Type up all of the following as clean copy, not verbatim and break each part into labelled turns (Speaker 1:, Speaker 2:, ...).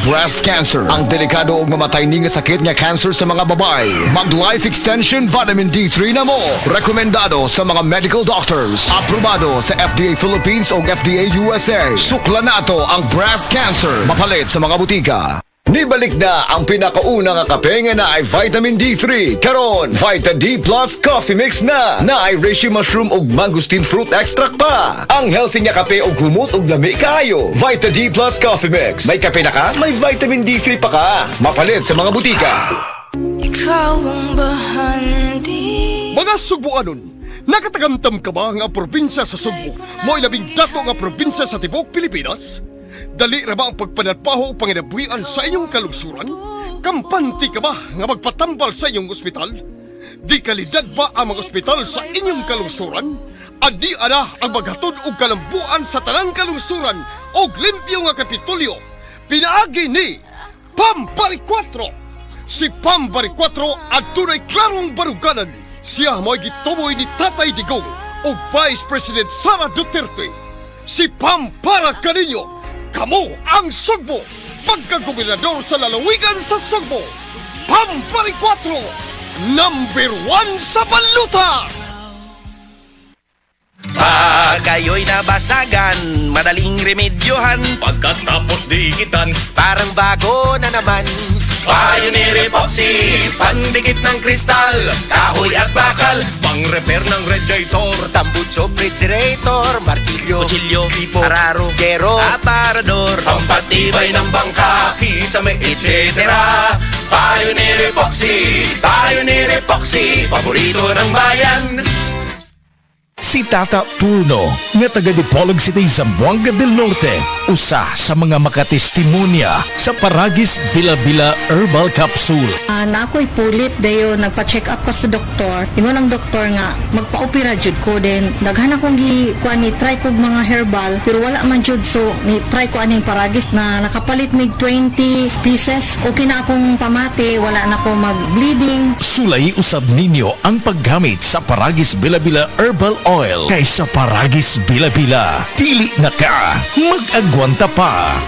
Speaker 1: breast cancer. Ang delikado ug mamatay ni nga sakit nga cancer sa mga babae. Mag Life Extension Vitamin D3 na mo. Rekomendado sa mga medical doctors. Aprobado sa FDA Philippines ug FDA USA. Sukla nato ang breast cancer. Mapalit sa mga butika. Nibalik na ang pinakauna nga kape nga na ay vitamin D3. Karon, Vita D Plus Coffee Mix na ay reishi mushroom ug mangosteen fruit extract pa. Ang healthy nga kape ug humot ug lami kaayo. Vita D Plus Coffee Mix. May kape na ka, may vitamin D3 pa ka. Mapalit sa mga butika.
Speaker 2: Ikaw ang bahandi.
Speaker 3: Mga Subuanon, nakatagamtam ka ba nga probinsya sa Sugbo mo ilabing dato nga probinsya sa tibok Pilipinas? Dali ra ba ang pagpanatpaho o panginabuhian sa inyong kalugsuran? Kampante ka ba nga magpatambal sa inyong ospital? Di kalidad ba ang mga ospital sa inyong kalungsuran? Ani ana ang maghatod og kalambuan sa tanang kalungsuran og limpyo nga kapitulyo. Pinaagi ni Pam Baricuatro. Si Pam Baricuatro adunay klarong baruganan. Siya mo'y gituboy ni Tatay Digong o Vice President Sara Duterte. Si Pam para kaninyo. Kamo ang Sugbo, pagkagobernador sa lalawigan sa Sugbo. Pam Baricuatro, number 1 sa baluta!
Speaker 4: Pag kayo'y nabasagan, madaling remedyohan.
Speaker 5: Pagkatapos dikitan,
Speaker 4: Parang bago na naman.
Speaker 5: Pioneer Epoxy, pandikit ng kristal, kahoy at bakal, pang-repair ng radiator,
Speaker 4: Tambucho, refrigerator, martilyo,
Speaker 5: kutsilyo, tipo,
Speaker 4: araro, gero, aparador,
Speaker 5: pampatibay ng bangka, kisame, etc. Pioneer Epoxy, paborito ng bayan.
Speaker 6: Si Tata Turno, nga taga Dipolog City, Zamboanga del Norte, usa sa mga makatestimonya sa Paragis Bila-Bila Herbal Capsule.
Speaker 7: Na ako'y pulit dayo nagpa-check up ka sa doktor. Ingon ang doktor nga magpa-opera jud ko din. Daghan akong kuan ni try kog mga herbal pero wala man jud, so ni try ko aning Paragis na nakapalit mig 20 pieces. Okay na akong pamati, wala na ko mag-bleeding.
Speaker 6: Sulay usab ninyo ang paggamit sa Paragis Bila-Bila Herbal Oil kaysa Paragis Bila-Bila. Dili na ka, mag-agwanta pa.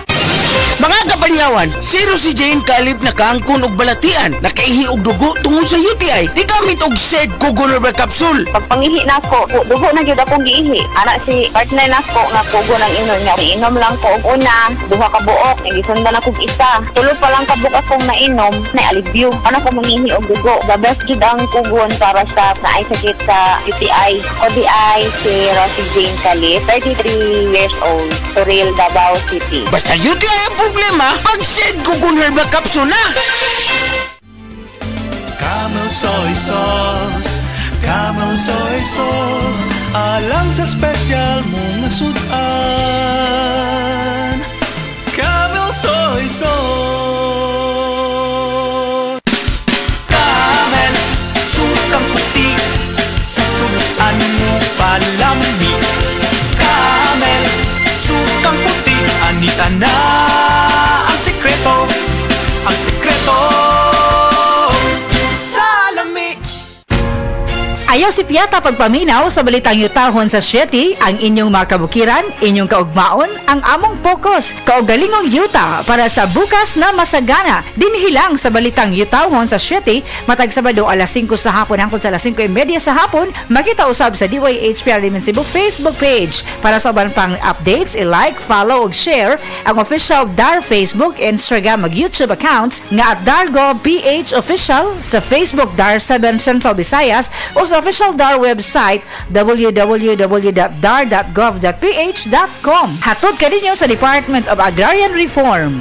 Speaker 8: Mga kapanyawan, zero si Jane kalip na kaangkon og balatian, nakaihi og dugo tungod sa UTI. Di gamit og SED Kugon Herbal Capsule.
Speaker 9: Pag pangihi na ako, dugo na gyud akong giihi. Ana si partner na ko nga kugo ng inom niya. Inom lang ko og una, duha ka buok, gisundan ako og isa. Tulo pa lang ka buok akong nainom, na alibyo. Ano ko mangihi og dugo. The best jud ang kugon para sa naay sakit sa UTI. ODI si Rosie Jane Calip, 33 years old, Suril, Davao City.
Speaker 8: Basta UTI ang problema, pag SED Kugon Herbal Capsule na.
Speaker 10: Camel Soy Sauce, Camel Soy Sauce, alang sa special mong sudan. Camel Soy Sauce. Camel, sukang puti, sa sudan mo palami. Camel, sukang puti, anita na ang sikreto, ang sikreto.
Speaker 11: Ayaw si Piata pagpaminaw sa balitang yutahon sa Sieti, ang inyong mga kabukiran, inyong kaugmaon, ang among focus, kaugalingong yuta para sa bukas na masagana. Dinhilang sa balitang yutahon sa Sieti, matag Sabado alas 5 sa hapon hangtod sa alas 5:30 sa hapon, makita usab sa DYHPR Limen Cebu Facebook page. Para sa uban pang updates, i-like, follow ug share ang official DAR Facebook, Instagram ug YouTube accounts nga at DarGovPH Official sa Facebook DAR 7 Central Visayas o sa official DAR website www.dar.gov.ph.com. Hatod kaninyo sa Department of Agrarian Reform.